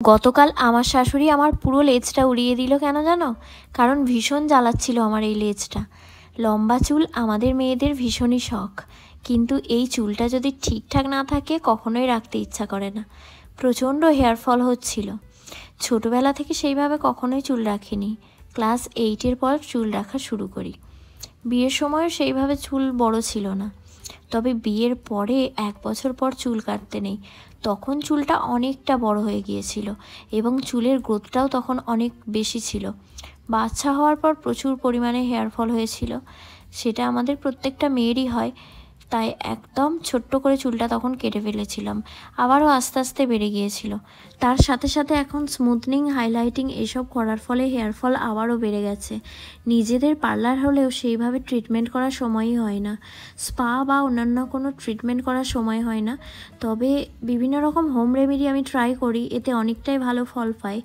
গতকাল আমার শাশুড়ি আমার পুরো লেজটা উড়িয়ে দিল কেন জানো? কারণ ভীষণ জ্বালাচ্ছিল আমার এই লেজটা। লম্বা চুল আমাদের মেয়েদের ভীষণই শখ, কিন্তু এই চুলটা যদি ঠিকঠাক না থাকে কখনোই রাখতে ইচ্ছা করে না। প্রচণ্ড হেয়ার ফল হচ্ছিল। ছোটোবেলা থেকে সেইভাবে কখনোই চুল রাখিনি। ক্লাস 8-এর পর চুল রাখা শুরু করি। বিয়ের সময়ও সেইভাবে চুল বড় ছিল না, তবে বিয়ের পরে 1 বছর পর চুল কাটতে নেই, তখন চুলটা অনেকটা বড় হয়ে গিয়েছিল এবং চুলের গ্রোথটাও তখন অনেক বেশি ছিল। বাচ্চা হওয়ার পর প্রচুর পরিমাণে হেয়ার ফল হয়েছিল, সেটা আমাদের প্রত্যেকটা মেয়েরই হয়। তাই একদম ছোট্ট করে চুলটা তখন কেটে ফেলেছিলাম, আবারও আস্তে আস্তে বেড়ে গিয়েছিল। তার সাথে সাথে এখন স্মুথনিং, হাইলাইটিং এসব করার ফলে হেয়ার ফল আবারও বেড়ে গেছে। নিজেদের পার্লার হলেও সেইভাবে ট্রিটমেন্ট করার সময়ই হয় না, স্পা বা অন্যান্য কোনো ট্রিটমেন্ট করার সময় হয় না। তবে বিভিন্ন রকম হোম রেমেডি আমি ট্রাই করি, এতে অনেকটাই ভালো ফল পাই।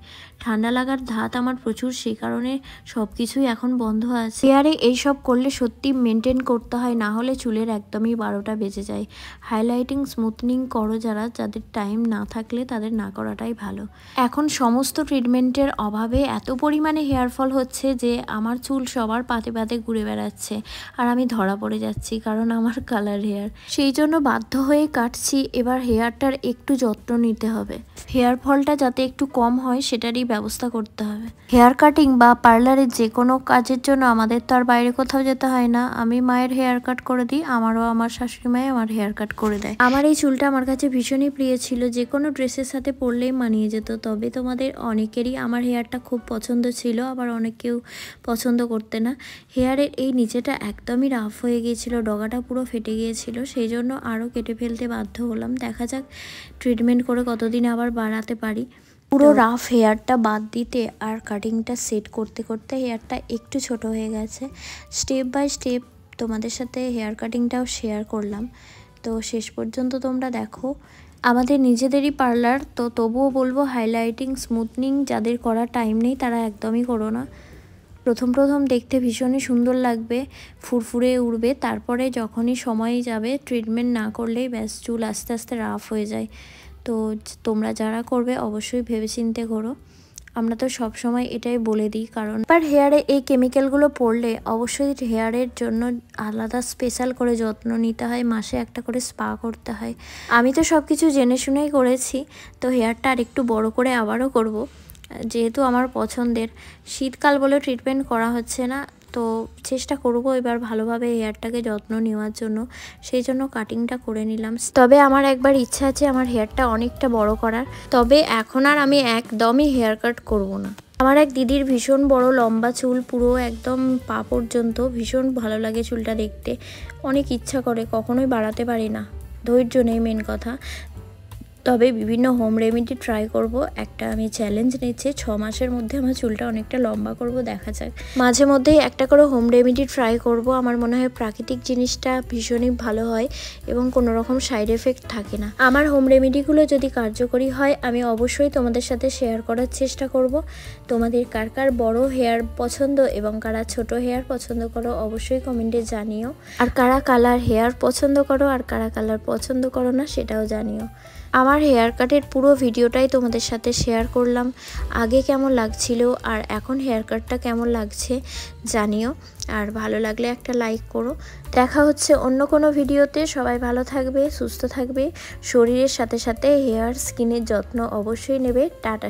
ঠান্ডা লাগার ধাত আমার প্রচুর, সেই কারণে সব কিছুই এখন বন্ধ আছে। হেয়ারে এইসব করলে সত্যি মেনটেন করতে হয়, না হলে চুলের একদমই 12টা বেজে যায়। হাইলাইটিং, স্মুথনিং করো যাদের টাইম না থাকলে তাদের না করাটাই ভালো। এখন সমস্ত ট্রিটমেন্টের অভাবে এত পরিমাণে হেয়ার ফল হচ্ছে যে আমার চুল সবার পাতে পাতে ঘুরে বেড়াচ্ছে, আর আমি ধরা পড়ে যাচ্ছি কারণ আমার কালার হেয়ার। সেই জন্য বাধ্য হয়ে কাটছি। এবার হেয়ারটার একটু যত্ন নিতে হবে, হেয়ার ফলটা যাতে একটু কম হয় সেটারই ব্যবস্থা করতে হবে। হেয়ার কাটিং বা পার্লারের যে কোনো কাজের জন্য আমাদের তো আর বাইরে কোথাও যেতে হয় না। আমি মায়ের হেয়ার কাট করে দিই, আমারও আমার শাশুড়ি মায়ে আমার হেয়ার কাট করে দেয়। আমার এই চুলটা আমার কাছে ভীষণই প্রিয় ছিল, যে কোনো ড্রেসের সাথে পরলেই মানিয়ে যেত। তবে তোমাদের অনেকেরই আমার হেয়ারটা খুব পছন্দ ছিল, আবার অনেকেও পছন্দ করতে না। হেয়ারের এই নিচেটা একদমই রাফ হয়ে গিয়েছিল, ডগাটা পুরো ফেটে গিয়েছিল, সেই জন্য আরও কেটে ফেলতে বাধ্য হলাম। দেখা যাক ট্রিটমেন্ট করে কতদিন আবার বাড়াতে পারি। পুরো রাফ হেয়ারটা বাদ দিতে আর কাটিংটা সেট করতে করতে হেয়ারটা একটু ছোট হয়ে গেছে। স্টেপ বাই স্টেপ তোমাদের সাথে হেয়ার কাটিংটাও শেয়ার করলাম, তো শেষ পর্যন্ত তোমরা দেখো। আমাদের নিজেদেরই পার্লার, তো তবুও বলবো হাইলাইটিং, স্মুথনিং যাদের করার টাইম নেই তারা একদমই করো না। প্রথম প্রথম দেখতে ভীষণই সুন্দর লাগবে, ফুরফুরে উঠবে, তারপরে যখনই সময় যাবে ট্রিটমেন্ট না করলেই ব্যাস চুল আস্তে আস্তে রাফ হয়ে যায়। তো তোমরা যারা করবে অবশ্যই ভেবেচিন্তে করো। আমরা তো সব সময় এটাই বলে দিই, কারণ হেয়ারে এই কেমিক্যালগুলো পড়লে অবশ্যই হেয়ারের জন্য আলাদা স্পেশাল করে যত্ন নিতে হয়, মাসে একটা করে স্পা করতে হয়। আমি তো সব কিছু জেনে শুনেই করেছি, তো হেয়ারটা আর একটু বড় করে আবারও করব, যেহেতু আমার পছন্দের। শীতকাল বলে ট্রিটমেন্ট করা হচ্ছে না, তো চেষ্টা করব এবার ভালোভাবে হেয়ারটাকে যত্ন নেওয়ার জন্য, সেই জন্য কাটিংটা করে নিলাম। তবে আমার একবার ইচ্ছা আছে আমার হেয়ারটা অনেকটা বড় করার, তবে এখন আর আমি একদমই হেয়ার কাট করব না। আমার এক দিদির ভীষণ বড় লম্বা চুল, পুরো একদম পা পর্যন্ত, ভীষণ ভালো লাগে চুলটা দেখতে, অনেক ইচ্ছা করে, কখনোই বাড়াতে পারি না, ধৈর্য নেই মেন কথা। তবে বিভিন্ন হোম রেমেডি ট্রাই করব। একটা আমি চ্যালেঞ্জ নিচ্ছি, 6 মাসের মধ্যে আমার চুলটা অনেকটা লম্বা করব, দেখা যাক। মাঝে মধ্যেই একটা করে হোম রেমেডি ট্রাই করব। আমার মনে হয় প্রাকৃতিক জিনিসটা ভীষণই ভালো হয় এবং কোনো রকম সাইড এফেক্ট থাকে না। আমার হোম রেমেডিগুলো যদি কার্যকরী হয় আমি অবশ্যই তোমাদের সাথে শেয়ার করার চেষ্টা করব। তোমাদের কার কার বড় হেয়ার পছন্দ এবং কারা ছোট হেয়ার পছন্দ করো অবশ্যই কমেন্টে জানিও। আর কারা কালার হেয়ার পছন্দ করো আর কারা কালার পছন্দ করো না সেটাও জানিও। আমার হেয়ার কাটের পুরো ভিডিওটাই তোমাদের সাথে শেয়ার করলাম। আগে কেমন লাগছিল আর এখন হেয়ার কাটটা কেমন লাগছে জানিও, আর ভালো লাগলে একটা লাইক করো। দেখা হচ্ছে অন্য কোনো ভিডিওতে। সবাই ভালো থাকবে, সুস্থ থাকবে, শরীরের সাথে সাথে হেয়ার, স্কিনের যত্ন অবশ্যই নেবে। টাটা।